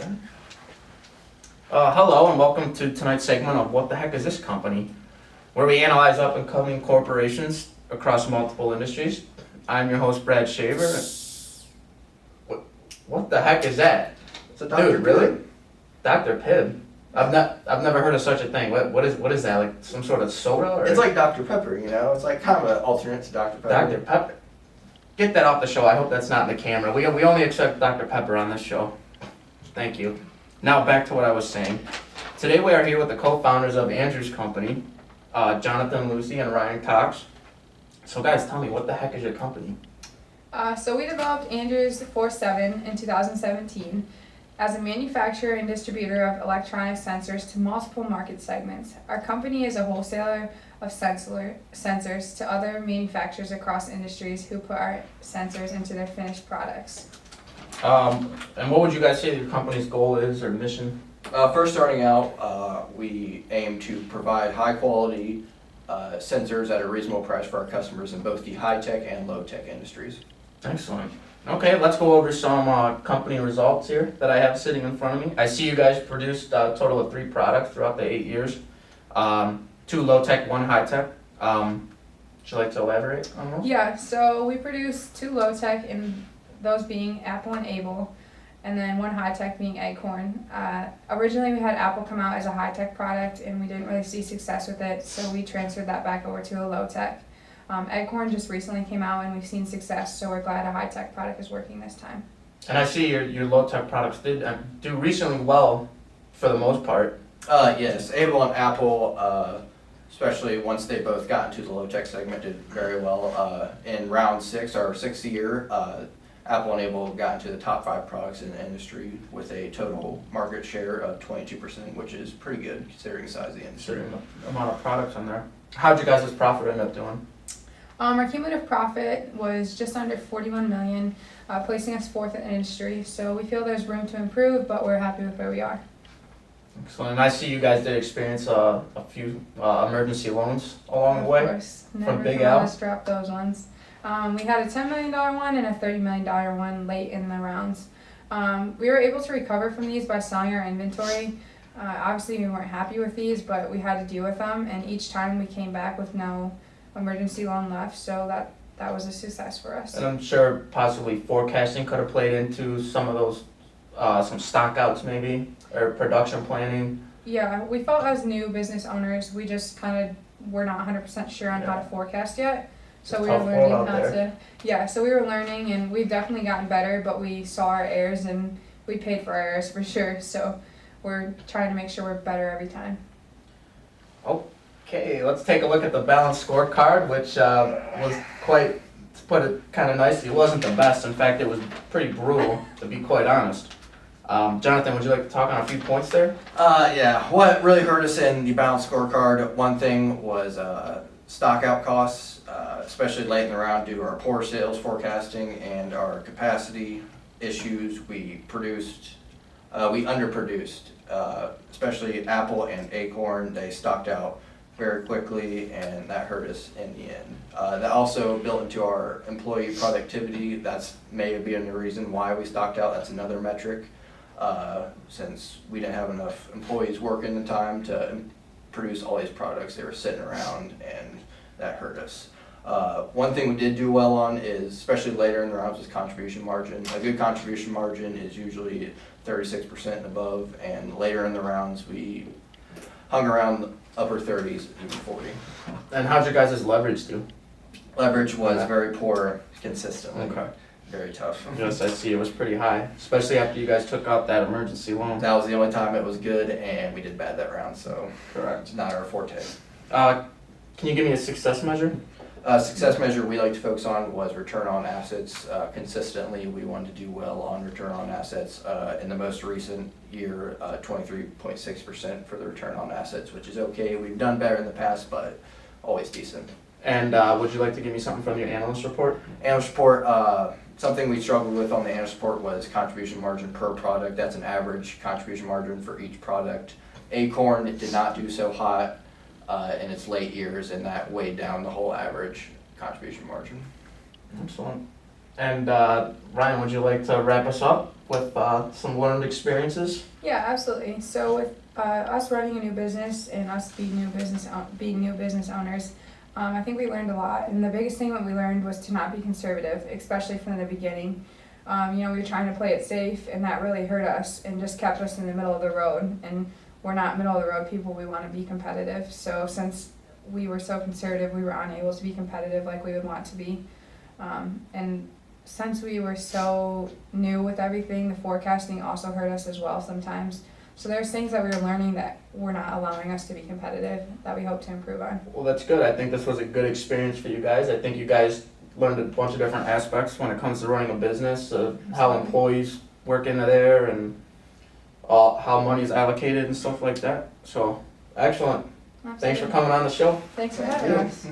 Okay. Hello and welcome to tonight's segment of What the Heck is This Company, where we analyze up and coming corporations across multiple industries. I'm your host, Brad Shaver. What the heck is that? It's a Dr. Dude, really? Dr. Pibb? I've never heard of such a thing. What is that? Like some sort of soda? Or? It's like Dr. Pepper, you know? It's like kind of an alternate to Dr. Pepper. Dr. Pepper. Get that off the show. I hope that's not in the camera. We only accept Dr. Pepper on this show. Thank you. Now back to what I was saying. Today we are here with the co-founders of Andrew's company, Jonathan Lucy and Ryan Cox. So guys, tell me, what the heck is your company? So we developed Andrew's 4.7 in 2017 as a manufacturer and distributor of electronic sensors to multiple market segments. Our company is a wholesaler of sensors to other manufacturers across industries who put our sensors into their finished products. And what would you guys say your company's goal is or mission? First starting out, we aim to provide high quality sensors at a reasonable price for our customers in both the high-tech and low-tech industries. Excellent. Okay, let's go over some company results here that I have sitting in front of me. I see you guys produced a total of 3 products throughout the 8 years. 2 low-tech, 1 high-tech. Would you like to elaborate on those? Yeah, so we produced 2 low-tech, and those being Apple and Able, and then 1 high-tech being Acorn. Originally we had Apple come out as a high-tech product, and we didn't really see success with it, so we transferred that back over to a low-tech. Acorn just recently came out, and we've seen success, so we're glad a high-tech product is working this time. And I see your low-tech products did do recently well for the most part. Yes, Able and Apple, especially once they both got into the low-tech segment, did very well. In round 6, our 6th year, Apple and Able got into the top 5 products in the industry with a total market share of 22%, which is pretty good considering the size of the industry. Certain amount of products on there. How'd you guys' profit end up doing? Our cumulative profit was just under $41 million, placing us 4th in the industry. So we feel there's room to improve, but we're happy with where we are. Excellent. And I see you guys did experience a few emergency loans along the way. Of course, never Big can Al. let us drop those ones. We had a $10 million one and a $30 million one late in the rounds. We were able to recover from these by selling our inventory. Obviously, we weren't happy with these, but we had to deal with them. And each time we came back with no emergency loan left, so that was a success for us. And I'm sure possibly forecasting could have played into some of those, some stock outs maybe, or production planning. Yeah, we felt as new business owners, we just kind of were not 100% sure on how to forecast yet. So we were Tough learning world how out to, so we were learning, and we've definitely gotten better, but we saw our errors and we paid for our errors for sure. So we're trying to make sure we're better every time. Okay, let's take a look at the balanced scorecard, which was quite, to put it kind of nicely, it wasn't the best. In fact, it was pretty brutal, to be quite honest. Jonathan, would you like to talk on a few points there? Yeah, what really hurt us in the balanced scorecard, one thing was stock out costs, especially late in the round due to our poor sales forecasting and our capacity issues. We underproduced, especially Apple and Acorn. They stocked out very quickly, and that hurt us in the end. That also built into our employee productivity. That's may have been the reason why we stocked out. That's another metric. Since we didn't have enough employees working the time to produce all these products, they were sitting around, and that hurt us. One thing we did do well on is, especially later in the rounds, is contribution margin. A good contribution margin is usually 36% and above, and later in the rounds we hung around upper 30s, even 40. And how'd your guys' leverage do? Leverage was very poor consistently. Okay. Very tough. Yes, I see it was pretty high, especially after you guys took out that emergency loan. That was the only time it was good, and we did bad that round, so Correct. it's not our forte. Can you give me a success measure? Success measure we like to focus on was return on assets. Consistently, we wanted to do well on return on assets. In the most recent year, 23.6% for the return on assets, which is okay. We've done better in the past, but always decent. And would you like to give me something from your analyst report? Analyst report, something we struggled with on the analyst report was contribution margin per product. That's an average contribution margin for each product. Acorn did not do so hot in its late years, and that weighed down the whole average contribution margin. Excellent. And Ryan, would you like to wrap us up with some learned experiences? Yeah, absolutely. So with us running a new business and us being new business owners, I think we learned a lot. And the biggest thing that we learned was to not be conservative, especially from the beginning. We were trying to play it safe, and that really hurt us and just kept us in the middle of the road. And we're not middle of the road people. We want to be competitive. So since we were so conservative, we were unable to be competitive like we would want to be. And since we were so new with everything, the forecasting also hurt us as well sometimes. So there's things that we were learning that were not allowing us to be competitive that we hope to improve on. Well, that's good. I think this was a good experience for you guys. I think you guys learned a bunch of different aspects when it comes to running a business, how employees work into there and how money is allocated and stuff like that. So, excellent. Thanks for coming on the show. Thanks for having us.